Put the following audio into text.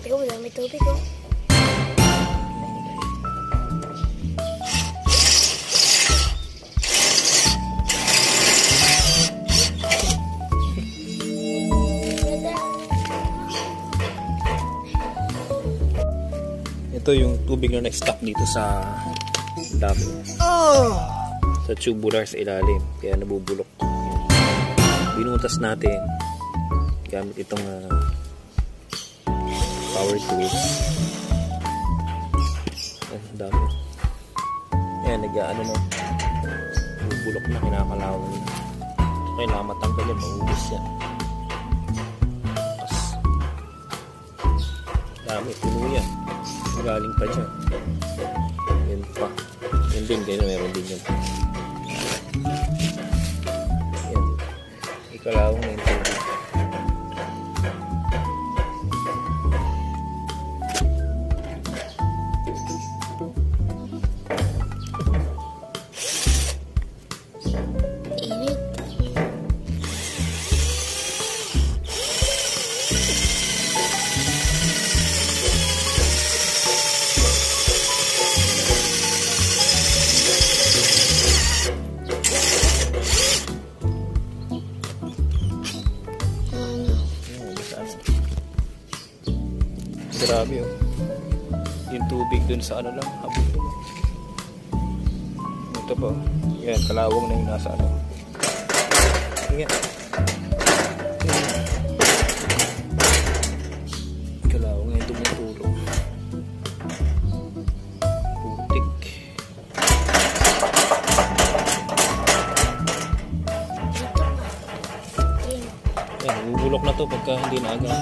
Ikaw, may tubig oh. Ito yung tubig na na-stock dito sa dami. Sa tubular sa ilalim. Kaya nabubulok. Binutas natin gamit itong power tools. Ang dami. Ayan, nag-ano na. Bubulok na, kinakalawang na. Kailangan matanggal yan, maubos yan. Tapos, dami, puno yan. Galing pa dyan. Yan pa. Yan din, kaya meron din yan. Yan. Ikalawang na yung tubig. Grabe oh. Yung tubig dun sa ano lang, habog dun. Ito po. Yan, kalawang na yung nasa ano. Yan. Kalawang na yung tumutulong. Putik. Yan, bubulok na to pagka hindi na agad.